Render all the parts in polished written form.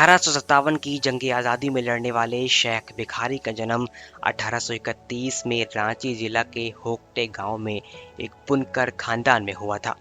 1857 की जंग आज़ादी में लड़ने वाले शेख भिखारी का जन्म 1831 में रांची जिला के होक्टे गांव में एक बुनकर खानदान में हुआ था।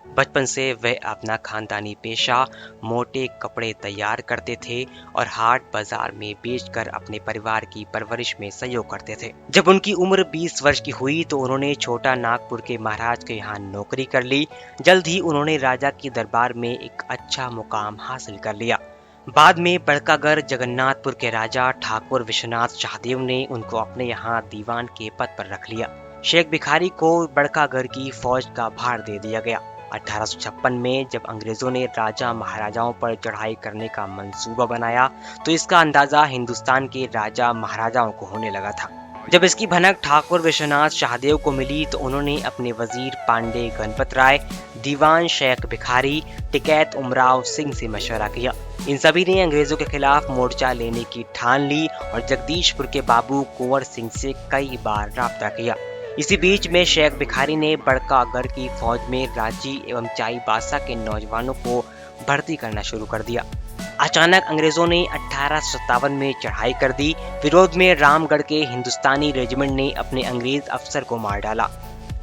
बचपन से वह अपना खानदानी पेशा मोटे कपड़े तैयार करते थे और हाट बाजार में बेचकर अपने परिवार की परवरिश में सहयोग करते थे। जब उनकी उम्र 20 वर्ष की हुई तो उन्होंने छोटा नागपुर के महाराज के यहाँ नौकरी कर ली। जल्द ही उन्होंने राजा की दरबार में एक अच्छा मुकाम हासिल कर लिया। बाद में बड़कागर जगन्नाथपुर के राजा ठाकुर विश्वनाथ शाहदेव ने उनको अपने यहाँ दीवान के पद पर रख लिया। शेख भिखारी को बड़कागर की फौज का भार दे दिया गया। 1856 में जब अंग्रेजों ने राजा महाराजाओं पर चढ़ाई करने का मंसूबा बनाया तो इसका अंदाजा हिंदुस्तान के राजा महाराजाओं को होने लगा था। जब इसकी भनक ठाकुर विश्वनाथ शाहदेव को मिली तो उन्होंने अपने वजीर पांडे गणपत राय, दीवान शेख भिखारी, टिकैत उमराव सिंह से मशवरा किया। इन सभी ने अंग्रेजों के खिलाफ मोर्चा लेने की ठान ली और जगदीशपुर के बाबू कुंवर सिंह से कई बार राब्ता किया। इसी बीच में शेख भिखारी ने बड़कागर की फौज में रांची एवं चाईबासा के नौजवानों को भर्ती करना शुरू कर दिया। अचानक अंग्रेजों ने 1857 में चढ़ाई कर दी। विरोध में रामगढ़ के हिंदुस्तानी रेजिमेंट ने अपने अंग्रेज अफसर को मार डाला।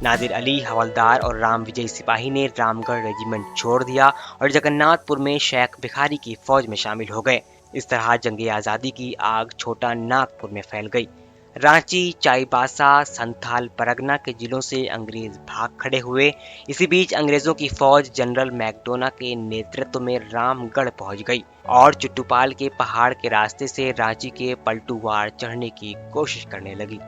नादिर अली हवलदार और राम विजय सिपाही ने रामगढ़ रेजिमेंट छोड़ दिया और जगन्नाथपुर में शेख भिखारी की फौज में शामिल हो गए। इस तरह जंग आज़ादी की आग छोटा नागपुर में फैल गई। रांची, चाईबासा, संथाल परगना के जिलों से अंग्रेज भाग खड़े हुए। इसी बीच अंग्रेजों की फौज जनरल मैकडोना के नेतृत्व में रामगढ़ पहुंच गई और चुट्टूपाल के पहाड़ के रास्ते से रांची के पलटूवार चढ़ने की कोशिश करने लगी।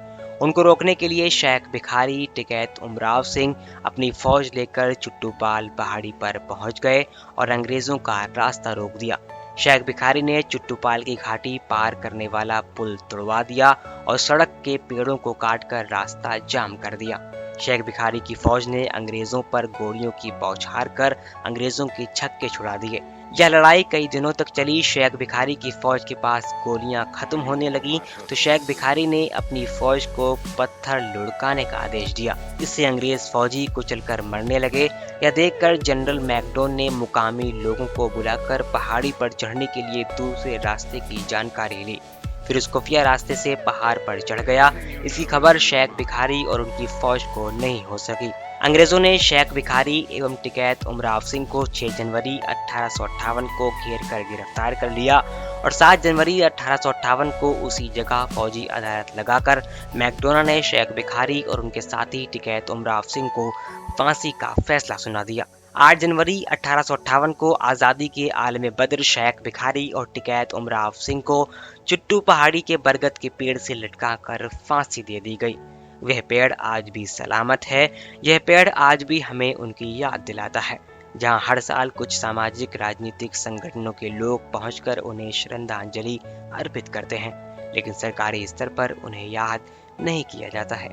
उनको रोकने के लिए शेख भिखारी, टिकैत उमराव सिंह अपनी फौज लेकर चुट्टूपाल पहाड़ी पर पहुंच गए और अंग्रेजों का रास्ता रोक दिया। शेख भिखारी ने चुट्टूपाल की घाटी पार करने वाला पुल तोड़वा दिया और सड़क के पेड़ों को काटकर रास्ता जाम कर दिया। शेख भिखारी की फौज ने अंग्रेजों पर गोलियों की बौछार कर अंग्रेजों के छक्के छुड़ा दिए। यह लड़ाई कई दिनों तक चली। शेख भिखारी की फौज के पास गोलियां खत्म होने लगी तो शेख भिखारी ने अपनी फौज को पत्थर लुढ़काने का आदेश दिया। इससे अंग्रेज फौजी कुचलकर मरने लगे। यह देखकर जनरल मैकडोन ने मुकामी लोगों को बुलाकर पहाड़ी पर चढ़ने के लिए दूसरे रास्ते की जानकारी ली। फिर उस खुफिया रास्ते से पहाड़ पर चढ़ गया। इसकी खबर शेख भिखारी और उनकी फौज को नहीं हो सकी। अंग्रेजों ने शेख भिखारी एवं टिकैत उमराव सिंह को 6 जनवरी 1858 को घेर कर गिरफ्तार कर लिया और 7 जनवरी 1858 को उसी जगह फौजी अदालत लगाकर मैकडोना ने शेख भिखारी और उनके साथी टिकैत उमराव सिंह को फांसी का फैसला सुना दिया। 8 जनवरी 1858 को आज़ादी के आलम बद्र शेख भिखारी और टिकैत उमराव सिंह को चुट्टू पहाड़ी के बरगद के पेड़ से लटकाकर फांसी दे दी गई। वह पेड़ आज भी सलामत है। यह पेड़ आज भी हमें उनकी याद दिलाता है। जहां हर साल कुछ सामाजिक राजनीतिक संगठनों के लोग पहुंचकर उन्हें श्रद्धांजलि अर्पित करते हैं, लेकिन सरकारी स्तर पर उन्हें याद नहीं किया जाता है।